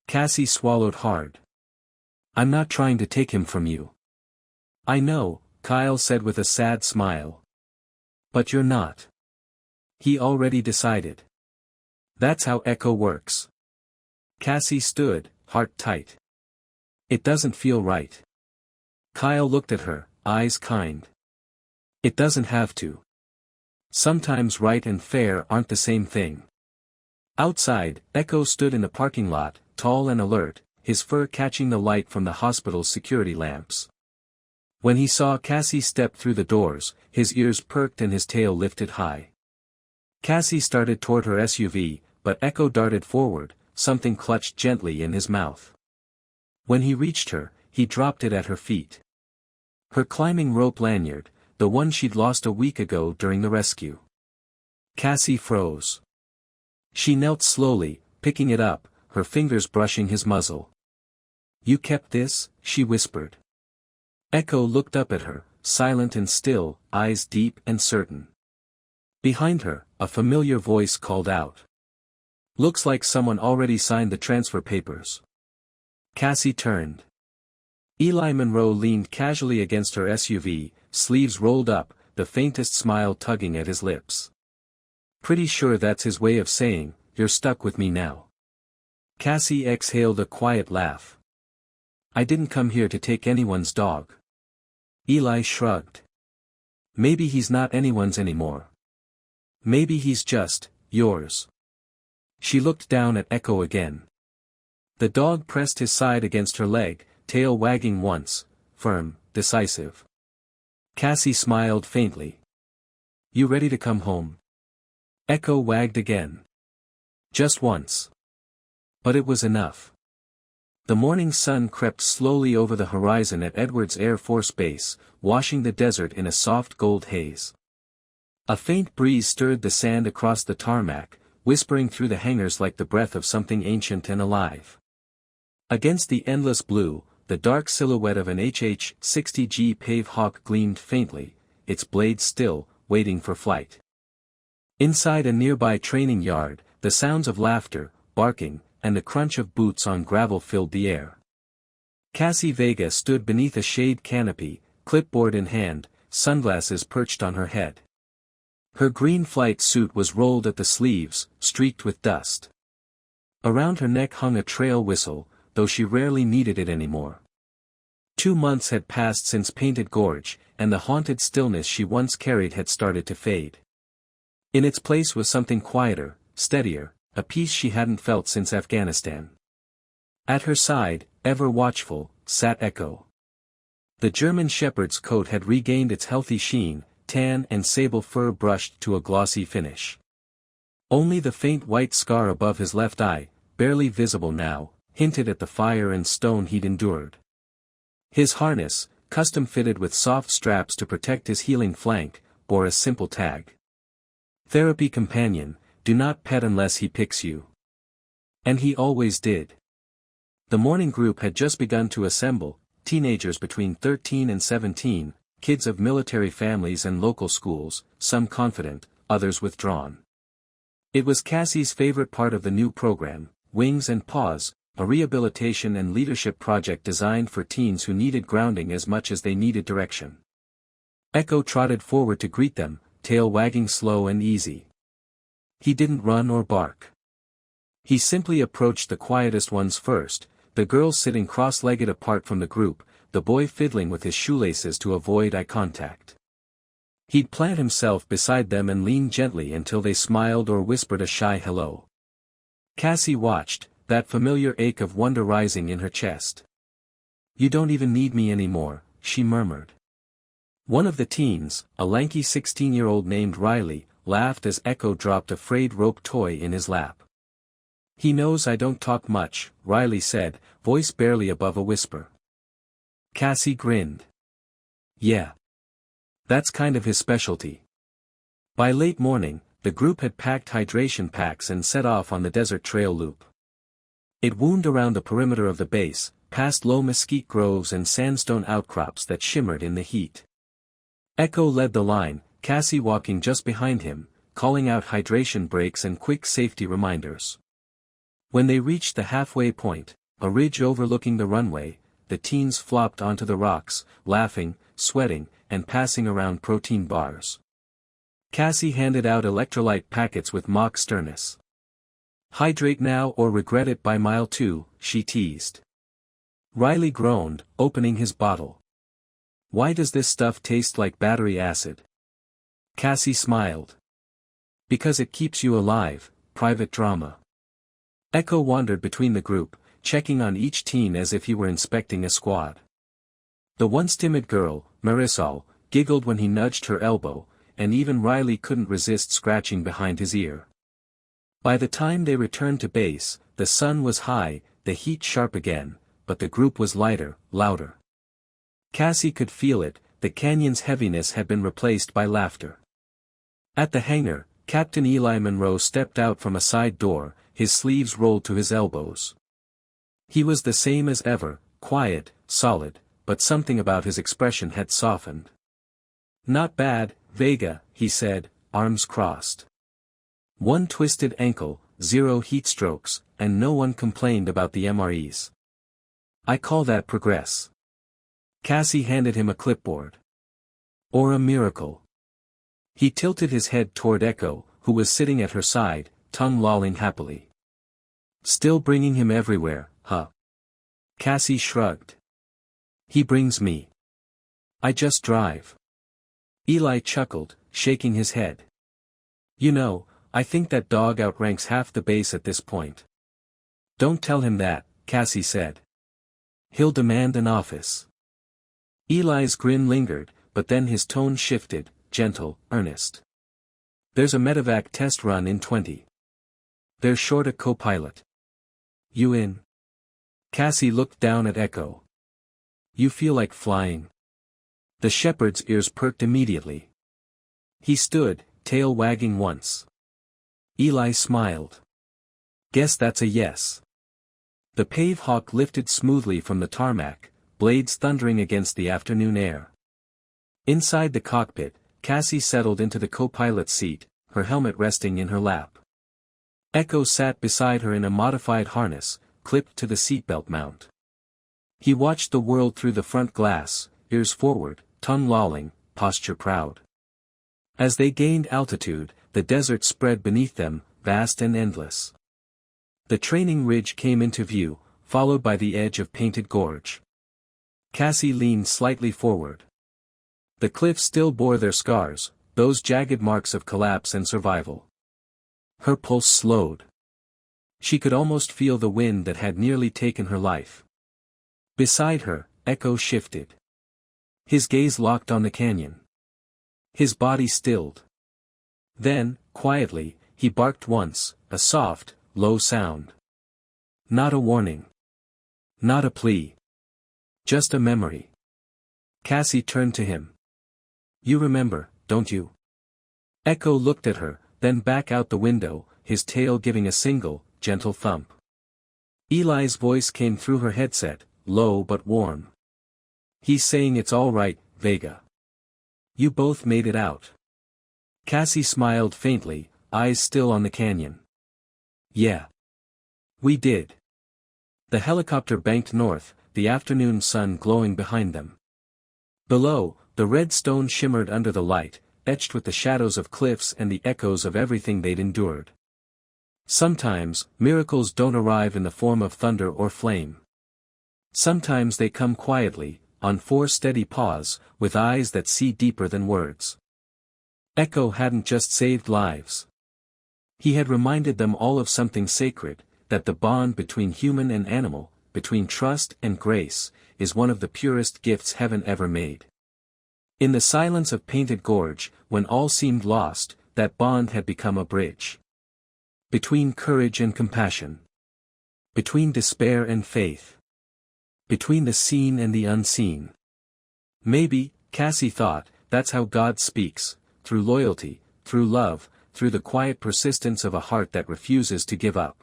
Cassie swallowed hard. "I'm not trying to take him from you." "I know," Kyle said with a sad smile. "But you're not. He already decided. That's how Echo works." Cassie stood, heart tight. "It doesn't feel right." Kyle looked at her, eyes kind. "It doesn't have to. Sometimes right and fair aren't the same thing." Outside, Echo stood in the parking lot, tall and alert, his fur catching the light from the hospital's security lamps. When he saw Cassie step through the doors, his ears perked and his tail lifted high. Cassie started toward her SUV, but Echo darted forward, something clutched gently in his mouth. When he reached her, he dropped it at her feet. Her climbing rope lanyard, the one she'd lost a week ago during the rescue. Cassie froze. She knelt slowly, picking it up, her fingers brushing his muzzle. "You kept this?" she whispered. Echo looked up at her, silent and still, eyes deep and certain. Behind her, a familiar voice called out. "Looks like someone already signed the transfer papers." Cassie turned. Eli Monroe leaned casually against her SUV, sleeves rolled up, the faintest smile tugging at his lips. "Pretty sure that's his way of saying, you're stuck with me now." Cassie exhaled a quiet laugh. "I didn't come here to take anyone's dog." Eli shrugged. "Maybe he's not anyone's anymore. Maybe he's just yours." She looked down at Echo again. The dog pressed his side against her leg, tail wagging once, firm, decisive. Cassie smiled faintly. "You ready to come home?" Echo wagged again. "Just once." But it was enough. The morning sun crept slowly over the horizon at Edwards Air Force Base, washing the desert in a soft gold haze. A faint breeze stirred the sand across the tarmac, whispering through the hangars like the breath of something ancient and alive. Against the endless blue, the dark silhouette of an HH-60G Pave Hawk gleamed faintly, its blades still, waiting for flight. Inside a nearby training yard, the sounds of laughter, barking, and the crunch of boots on gravel filled the air. Cassie Vega stood beneath a shade canopy, clipboard in hand, sunglasses perched on her head. Her green flight suit was rolled at the sleeves, streaked with dust. Around her neck hung a trail whistle, though she rarely needed it anymore. 2 months had passed since Painted Gorge, and the haunted stillness she once carried had started to fade. In its place was something quieter, steadier, a peace she hadn't felt since Afghanistan. At her side, ever watchful, sat Echo. The German shepherd's coat had regained its healthy sheen, tan and sable fur brushed to a glossy finish. Only the faint white scar above his left eye, barely visible now, hinted at the fire and stone he'd endured. His harness, custom-fitted with soft straps to protect his healing flank, bore a simple tag. Therapy companion, do not pet unless he picks you. And he always did. The morning group had just begun to assemble, teenagers between 13 and 17, kids of military families and local schools, some confident, others withdrawn. It was Cassie's favorite part of the new program, Wings and Paws, a rehabilitation and leadership project designed for teens who needed grounding as much as they needed direction. Echo trotted forward to greet them, tail wagging slow and easy. He didn't run or bark. He simply approached the quietest ones first, the girls sitting cross-legged apart from the group, the boy fiddling with his shoelaces to avoid eye contact. He'd plant himself beside them and lean gently until they smiled or whispered a shy hello. Cassie watched, that familiar ache of wonder rising in her chest. "You don't even need me anymore," she murmured. One of the teens, a lanky 16-year-old named Riley, laughed as Echo dropped a frayed rope toy in his lap. "He knows I don't talk much," Riley said, voice barely above a whisper. Cassie grinned. "Yeah. That's kind of his specialty." By late morning, the group had packed hydration packs and set off on the desert trail loop. It wound around the perimeter of the base, past low mesquite groves and sandstone outcrops that shimmered in the heat. Echo led the line, Cassie walking just behind him, calling out hydration breaks and quick safety reminders. When they reached the halfway point, a ridge overlooking the runway, the teens flopped onto the rocks, laughing, sweating, and passing around protein bars. Cassie handed out electrolyte packets with mock sternness. "Hydrate now or regret it by mile 2, she teased. Riley groaned, opening his bottle. "Why does this stuff taste like battery acid?" Cassie smiled. "Because it keeps you alive, private drama." Echo wandered between the group, checking on each teen as if he were inspecting a squad. The once timid girl, Marisol, giggled when he nudged her elbow, and even Riley couldn't resist scratching behind his ear. By the time they returned to base, the sun was high, the heat sharp again, but the group was lighter, louder. Cassie could feel it, the canyon's heaviness had been replaced by laughter. At the hangar, Captain Eli Monroe stepped out from a side door, his sleeves rolled to his elbows. He was the same as ever, quiet, solid, but something about his expression had softened. "Not bad, Vega," he said, arms crossed. "One twisted ankle, 0 heat strokes, and no one complained about the MREs. I call that progress." Cassie handed him a clipboard. "Or a miracle." He tilted his head toward Echo, who was sitting at her side, tongue lolling happily. "Still bringing him everywhere, huh?" Cassie shrugged. "He brings me. I just drive." Eli chuckled, shaking his head. "You know, I think that dog outranks half the base at this point." "Don't tell him that," Cassie said. "He'll demand an office." Eli's grin lingered, but then his tone shifted, gentle, earnest. "There's a medevac test run in 20. They're short a co-pilot. You in?" Cassie looked down at Echo. "You feel like flying?" The shepherd's ears perked immediately. He stood, tail wagging once. Eli smiled. Guess that's a yes. The pave hawk lifted smoothly from the tarmac, blades thundering against the afternoon air. Inside the cockpit, Cassie settled into the co-pilot's seat, her helmet resting in her lap. Echo sat beside her in a modified harness, clipped to the seatbelt mount. He watched the world through the front glass, ears forward, tongue lolling, posture proud. As they gained altitude, the desert spread beneath them, vast and endless. The training ridge came into view, followed by the edge of Painted Gorge. Cassie leaned slightly forward. The cliffs still bore their scars, those jagged marks of collapse and survival. Her pulse slowed. She could almost feel the wind that had nearly taken her life. Beside her, Echo shifted. His gaze locked on the canyon. His body stilled. Then, quietly, he barked once, a soft, low sound. Not a warning. Not a plea. Just a memory. Cassie turned to him. You remember, don't you? Echo looked at her, then back out the window, his tail giving a single, gentle thump. Eli's voice came through her headset, low but warm. He's saying it's all right, Vega. You both made it out. Cassie smiled faintly, eyes still on the canyon. Yeah. We did. The helicopter banked north, the afternoon sun glowing behind them. Below, the red stone shimmered under the light, etched with the shadows of cliffs and the echoes of everything they'd endured. Sometimes, miracles don't arrive in the form of thunder or flame. Sometimes they come quietly, on 4 steady paws, with eyes that see deeper than words. Echo hadn't just saved lives. He had reminded them all of something sacred, that the bond between human and animal, between trust and grace, is one of the purest gifts heaven ever made. In the silence of Painted Gorge, when all seemed lost, that bond had become a bridge. Between courage and compassion. Between despair and faith. Between the seen and the unseen. Maybe, Cassie thought, that's how God speaks, through loyalty, through love, through the quiet persistence of a heart that refuses to give up.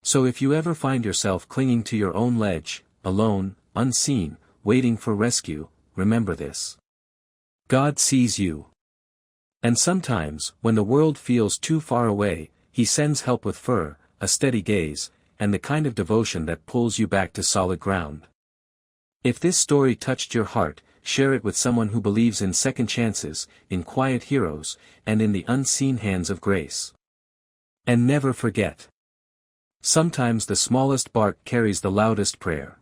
So if you ever find yourself clinging to your own ledge, alone, unseen, waiting for rescue, remember this. God sees you. And sometimes, when the world feels too far away, He sends help with fur, a steady gaze, and the kind of devotion that pulls you back to solid ground. If this story touched your heart, share it with someone who believes in second chances, in quiet heroes, and in the unseen hands of grace. And never forget. Sometimes the smallest bark carries the loudest prayer.